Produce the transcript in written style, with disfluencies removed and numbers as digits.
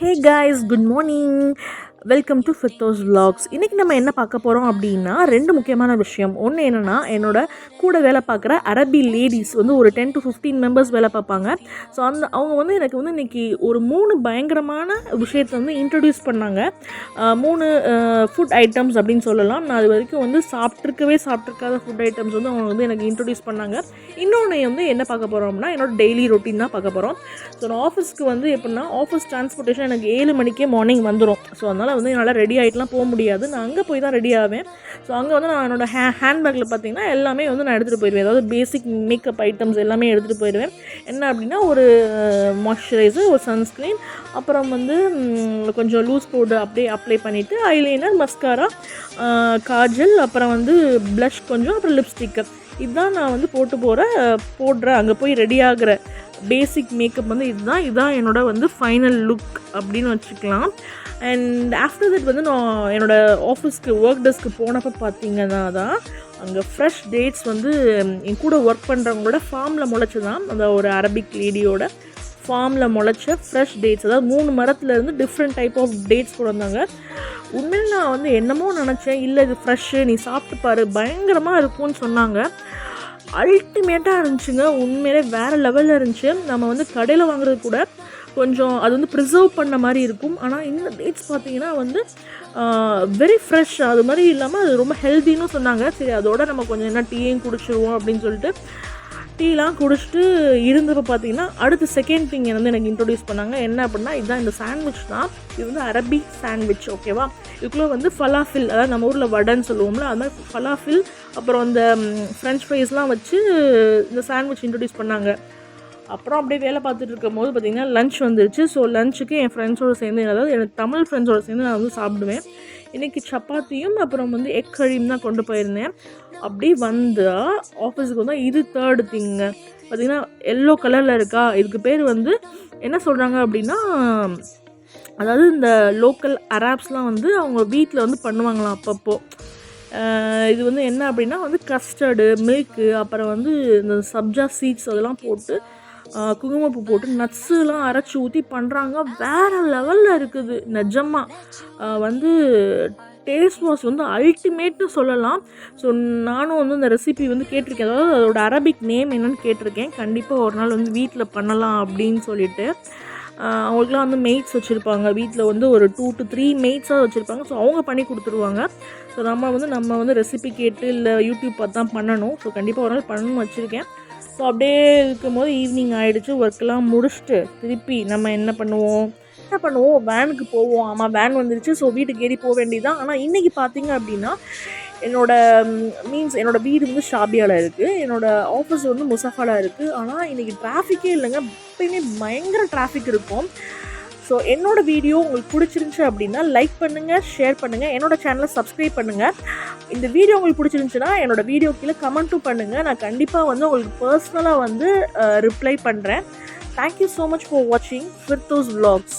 Hey guys, good morning. Welcome to ஃபித்தோஸ் vlogs. இன்றைக்கி நம்ம என்ன பார்க்க போகிறோம் அப்படின்னா, ரெண்டு முக்கியமான விஷயம். ஒன்று என்னென்னா, என்னோட கூட வேலை பார்க்குற அரபி லேடிஸ் வந்து ஒரு 10 to 15 மெம்பர்ஸ் வேலை பார்ப்பாங்க. ஸோ அவங்க வந்து எனக்கு வந்து இன்றைக்கி ஒரு 3 பயங்கரமான விஷயத்தை வந்து இன்ட்ரடியூஸ் பண்ணாங்க. 3 ஃபுட் ஐட்டம்ஸ் அப்படின்னு சொல்லலாம். நான் அது வரைக்கும் வந்து சாப்பிட்ருக்காத ஃபுட் ஐட்டம்ஸ் வந்து அவங்க வந்து எனக்கு இன்ட்ரடியூஸ் பண்ணாங்க. இன்னொன்று வந்து என்ன பார்க்க போகிறோம்னா, என்னோட டெய்லி ரொட்டீன் தான் பார்க்க போகிறோம். ஸோ நான் ஆஃபீஸ்க்கு வந்து எப்படின்னா, ஆஃபீஸ் டிரான்ஸ்போர்ட்டேஷன் எனக்கு 7 மணிக்கே மார்னிங் வந்துடும். ஸோ அதனால் வந்து என்னால் ரெடி ஆகிட்டுலாம் போக முடியாது. நான் அங்கே போய் தான் ரெடி ஆவேன். ஸோ அங்கே வந்து நான் என்னோடய ஹேண்ட்பேக்கில் பார்த்திங்கன்னா எல்லாமே வந்து நான் எடுத்துகிட்டு போயிடுவேன். அதாவது பேசிக் மேக்கப் ஐட்டம்ஸ் எல்லாமே எடுத்துகிட்டு போயிடுவேன். என்ன அப்படின்னா, ஒரு மாய்ஸ்சரைசர், ஒரு சன்ஸ்க்ரீன், அப்புறம் வந்து கொஞ்சம் லூஸ் பவுடர் அப்படியே அப்ளை பண்ணிவிட்டு, ஐலைனர், மஸ்காரா, காஜல், அப்புறம் வந்து ப்ளஷ் கொஞ்சம், அப்புறம் லிப்ஸ்டிக்கு, இதுதான் நான் வந்து போடுற அங்கே போய் ரெடி ஆகிற பேசிக் மேக்கப் வந்து இதுதான் என்னோட வந்து ஃபைனல் லுக் அப்படின்னு வச்சுக்கலாம். அண்ட் ஆஃப்டர் தட் வந்து நான் என்னோடய ஆஃபீஸ்க்கு ஒர்க் டெஸ்க்கு போனப்போ பார்த்திங்கன்னா தான் அங்கே ஃப்ரெஷ் டேட்ஸ் வந்து என் கூட ஒர்க் பண்ணுறவங்களோட ஃபார்மில் முளைச்சதான். அந்த ஒரு அரபிக் லேடியோட ஃபார்மில் முளைச்ச ஃப்ரெஷ் டேட்ஸ், அதாவது 3 மரத்துலேருந்து டிஃப்ரெண்ட் டைப் ஆஃப் டேட்ஸ் கொண்டு வந்தாங்க. உண்மையில் நான் வந்து என்னமோ நினச்சேன், இல்லை இது ஃப்ரெஷ்ஷு, நீ சாப்பிட்டு பாரு, பயங்கரமாக இருக்கும்னு சொன்னாங்க. அல்டிமேட்டாக இருந்துச்சுங்க. உண்மையிலே வேறு லெவலில் இருந்துச்சு. நம்ம வந்து கடையில் வாங்குறது கூட கொஞ்சம் அது வந்து ப்ரிசர்வ் பண்ண மாதிரி இருக்கும். ஆனால் இந்த டேட்ஸ் பார்த்திங்கன்னா வந்து வெரி ஃப்ரெஷ். அது மாதிரி இல்லாமல் அது ரொம்ப ஹெல்த்தின்னு சொன்னாங்க. சரி, அதோட நம்ம கொஞ்சம் என்ன டீயும் குடிச்சிடுவோம் அப்படின்னு சொல்லிட்டு டீலாம் குடிச்சிட்டு இருந்தப்போ பார்த்திங்கன்னா, அடுத்த செகண்ட் திங் வந்து எனக்கு இன்ட்ரடியூஸ் பண்ணாங்க. என்ன அப்படின்னா, இதுதான் இந்த சாண்ட்விச் தான். இது வந்து அரபி சாண்ட்விச், ஓகேவா? இதுக்குள்ளே வந்து ஃபலாஃபில், அதாவது நம்ம ஊரில் வடைன்னு சொல்லுவோம்ல, அது மாதிரி ஃபலாஃபில், அப்புறம் இந்த ஃப்ரெஞ்ச் ஃப்ரைஸ்லாம் வச்சு இந்த சாண்ட்விச் இன்ட்ரடியூஸ் பண்ணாங்க. அப்புறம் அப்படியே வேலை பார்த்துட்டு இருக்கும் போது பார்த்திங்கன்னா லன்ச் வந்துருச்சு. ஸோ லன்ச்சுக்கு என் ஃப்ரெண்ட்ஸோடு சேர்ந்து, அதாவது எனக்கு தமிழ் ஃப்ரெண்ட்ஸோடு சேர்ந்து நான் வந்து சாப்பிடுவேன். இன்றைக்கி சப்பாத்தியும் அப்புறம் வந்து எக் கறியும் தான் கொண்டு போயிருந்தேன். அப்படி வந்தால் ஆஃபீஸுக்கு வந்தால் இது 3rd திங்க பார்த்திங்கன்னா எல்லோ கலரில் இருக்கா. இதுக்கு பேர் வந்து என்ன சொல்கிறாங்க அப்படின்னா, அதாவது இந்த லோக்கல் அராப்ஸ்லாம் வந்து அவங்க வீட்டில் வந்து பண்ணுவாங்களாம் அப்பப்போ. இது வந்து என்ன அப்படின்னா வந்து கஸ்டர்டு, மில்க்கு, அப்புறம் வந்து இந்த சப்ஜா சீட்ஸ் அதெல்லாம் போட்டு குங்குமப்பூ போட்டு நட்ஸுலாம் அரைச்சி ஊற்றி பண்ணுறாங்க. வேறு லெவலில் இருக்குது நிஜமாக. வந்து டேஸ்ட் வாஸ் வந்து அல்டிமேட்னு சொல்லலாம். ஸோ நானும் வந்து அந்த ரெசிபி வந்து கேட்டிருக்கேன். அதாவது அதோட அரபிக் நேம் என்னென்னு கேட்டிருக்கேன். கண்டிப்பாக ஒரு நாள் வந்து வீட்டில் பண்ணலாம் அப்படின்னு சொல்லிட்டு. அவங்களுக்குலாம் வந்து மெய்ட்ஸ் வச்சுருப்பாங்க. வீட்டில் வந்து ஒரு 2 to 3 மெய்ட்ஸாக வச்சுருப்பாங்க. ஸோ அவங்க பண்ணி கொடுத்துருவாங்க. ஸோ நம்ம வந்து ரெசிபி கேட்டு இல்லை யூடியூப் பார்த்து தான் பண்ணணும். ஸோ கண்டிப்பாக ஒரு நாள் பண்ணணும்னு வச்சுருக்கேன். ஸோ அப்படியே இருக்கும்போது ஈவினிங் ஆகிடுச்சு. ஒர்க்கெலாம் முடிச்சுட்டு திருப்பி நம்ம என்ன பண்ணுவோம், வேனுக்கு போவோம். ஆமாம், வேன் வந்துருச்சு. ஸோ வீட்டுக்கு ஏறி போக வேண்டியதான். ஆனால் இன்றைக்கி பார்த்திங்க அப்படின்னா, என்னோடய வீடு வந்து ஷாபியாவில் இருக்குது. என்னோடய ஆஃபீஸ் வந்து முசஃபாவில் இருக்குது. ஆனால் இன்றைக்கி டிராஃபிக்கே இல்லைங்க. எப்பயுமே பயங்கர டிராஃபிக் இருக்கும். ஸோ என்னோடய வீடியோ உங்களுக்கு பிடிச்சிருந்துச்சி அப்படின்னா லைக் பண்ணுங்கள், ஷேர் பண்ணுங்கள், என்னோடய சேனலை சப்ஸ்கிரைப் பண்ணுங்கள். இந்த வீடியோ உங்களுக்கு பிடிச்சிருந்துச்சுன்னா என்னோடய வீடியோ கீழே கமெண்ட்டும் பண்ணுங்கள். நான் கண்டிப்பாக வந்து உங்களுக்கு பர்சனலாக வந்து ரிப்ளை பண்ணுறேன். தேங்க்யூ ஸோ மச் ஃபார் வாட்சிங் ஃபித்தோஸ் vlogs.